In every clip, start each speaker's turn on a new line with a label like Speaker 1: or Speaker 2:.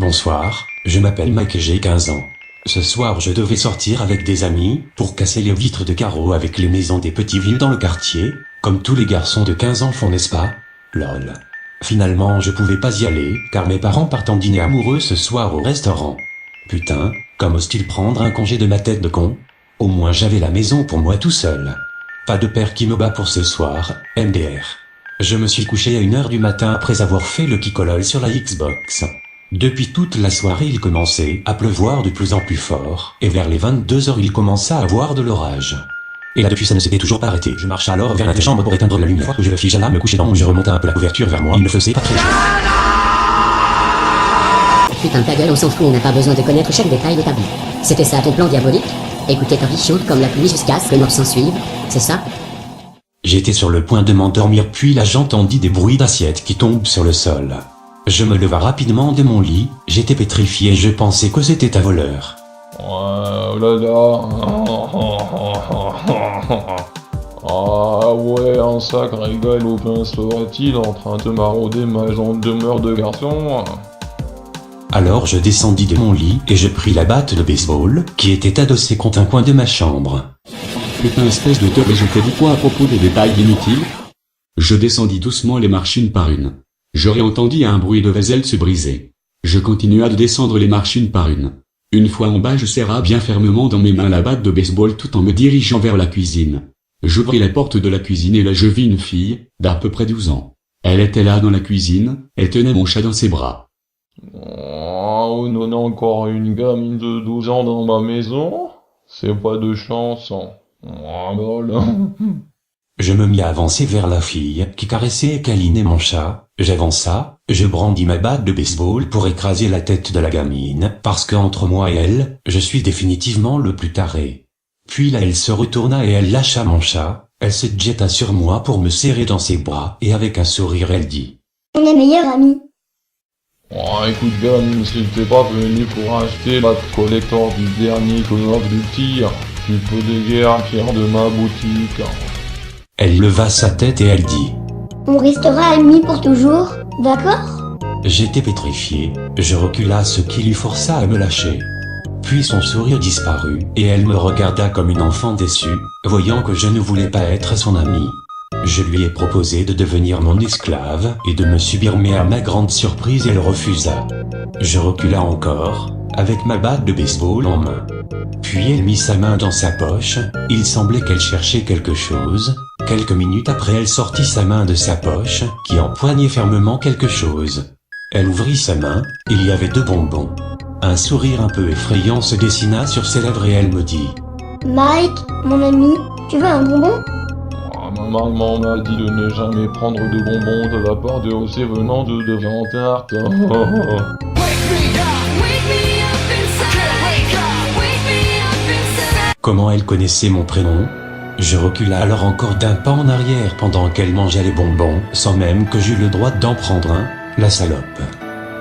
Speaker 1: Bonsoir, je m'appelle Mike et j'ai 15 ans. Ce soir je devais sortir avec des amis, pour casser les vitres de carreaux avec les maisons des petits vieux dans le quartier, comme tous les garçons de 15 ans font, n'est-ce pas? Lol. Finalement je pouvais pas y aller, car mes parents partent en dîner amoureux ce soir au restaurant. Putain, comme ose-t-il prendre un congé de ma tête de con? Au moins j'avais la maison pour moi tout seul. Pas de père qui me bat pour ce soir, MDR. Je me suis couché à 1h du matin après avoir fait le kikolol sur la Xbox. Depuis toute la soirée il commençait à pleuvoir de plus en plus fort, et vers les 22h il commença à avoir de l'orage. Et là depuis ça ne s'était toujours pas arrêté. Je marche alors vers la chambre pour éteindre la lumière. Je fige à me coucher dans, je remonte un peu la couverture vers moi. Il ne faisait pas très chaud.
Speaker 2: Putain ta gueule, on s'en fout, on n'a pas besoin de connaître chaque détail de ta vie. C'était ça ton plan diabolique? Écouter ta vie chaude comme la pluie jusqu'à ce que mort s'en suive, c'est ça?
Speaker 1: J'étais sur le point de m'endormir puis là j'entendis des bruits d'assiettes qui tombent sur le sol. Je me leva rapidement de mon lit, j'étais pétrifié et je pensais que c'était un voleur.
Speaker 3: Oh là là. Ah ouais, un sacré galopin serait-il en train de marauder ma zone de demeure de garçon.
Speaker 1: Alors je descendis de mon lit et je pris la batte de baseball, qui était adossée contre un coin de ma chambre.
Speaker 4: Putain espèce de teub, et je t'ai dit quoi à propos des détails inutiles? Je descendis doucement les marches une par une. J'aurais entendu un bruit de vaisselle se briser. Je continua de descendre les marches une par une. Une fois en bas je serra bien fermement dans mes mains la batte de baseball tout en me dirigeant vers la cuisine. J'ouvris la porte de la cuisine et là je vis une fille, d'à peu près 12 ans. Elle était là dans la cuisine, elle tenait mon chat dans ses bras.
Speaker 3: Oh non, encore une gamine de 12 ans dans ma maison? C'est pas de chance. Oh là.
Speaker 1: Je me mis à avancer vers la fille, qui caressait et câlinait mon chat. J'avança, je brandis ma batte de baseball pour écraser la tête de la gamine, parce que entre moi et elle, je suis définitivement le plus taré. Puis là elle se retourna et elle lâcha mon chat, elle se jeta sur moi pour me serrer dans ses bras, et avec un sourire elle dit:
Speaker 5: On est meilleurs amis.
Speaker 3: Oh écoute gamme, si t'es pas venu pour acheter la collector du dernier Call of Duty, tu peux déguerpir de ma boutique.
Speaker 1: Elle leva sa tête et elle dit:
Speaker 5: On restera amis pour toujours, d'accord?
Speaker 1: J'étais pétrifié, je recula ce qui lui força à me lâcher. Puis son sourire disparut, et elle me regarda comme une enfant déçue, voyant que je ne voulais pas être son ami. Je lui ai proposé de devenir mon esclave et de me subir, mais à ma grande surprise elle refusa. Je recula encore, avec ma batte de baseball en main. Puis elle mit sa main dans sa poche, il semblait qu'elle cherchait quelque chose. Quelques minutes après elle sortit sa main de sa poche, qui empoignait fermement quelque chose. Elle ouvrit sa main, il y avait 2 bonbons. Un sourire un peu effrayant se dessina sur ses lèvres et elle me dit:
Speaker 5: Mike, mon ami, tu veux un bonbon?
Speaker 3: Ma maman m'a dit de ne jamais prendre de bonbons de la part de José venant de DeviantArt.
Speaker 1: Comment elle connaissait mon prénom? Je recula alors encore d'un pas en arrière pendant qu'elle mangeait les bonbons, sans même que j'eus le droit d'en prendre un, la salope.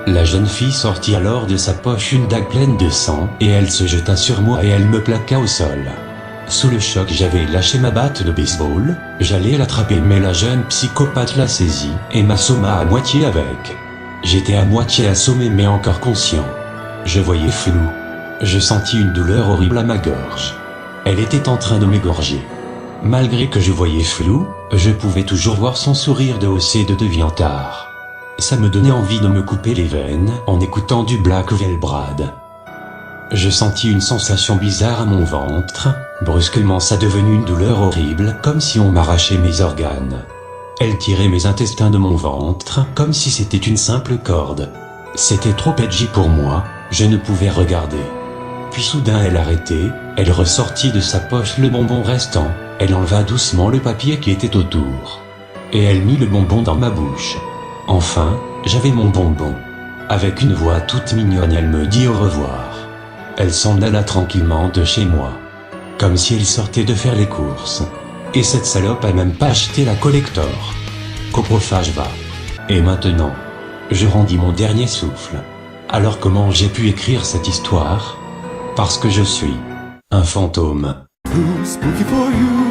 Speaker 1: La jeune fille sortit alors de sa poche une dague pleine de sang, et elle se jeta sur moi et elle me plaqua au sol. Sous le choc j'avais lâché ma batte de baseball, j'allais l'attraper mais la jeune psychopathe la saisit, et m'assomma à moitié avec. J'étais à moitié assommé mais encore conscient. Je voyais flou. Je sentis une douleur horrible à ma gorge. Elle était en train de m'égorger. Malgré que je voyais flou, je pouvais toujours voir son sourire de haussé de DeviantArt. Ça me donnait envie de me couper les veines en écoutant du Black Veil Brad. Je sentis une sensation bizarre à mon ventre, brusquement ça devenut une douleur horrible comme si on m'arrachait mes organes. Elle tirait mes intestins de mon ventre comme si c'était une simple corde. C'était trop edgy pour moi, je ne pouvais regarder. Puis soudain elle arrêtait, elle ressortit de sa poche le bonbon restant, elle enleva doucement le papier qui était autour. Et elle mit le bonbon dans ma bouche. Enfin, j'avais mon bonbon. Avec une voix toute mignonne elle me dit au revoir. Elle s'en alla tranquillement de chez moi. Comme si elle sortait de faire les courses. Et cette salope a même pas acheté la collector. Coprophage va. Et maintenant, je rendis mon dernier souffle. Alors comment j'ai pu écrire cette histoire? Parce que je suis un fantôme.
Speaker 6: Too spooky for you.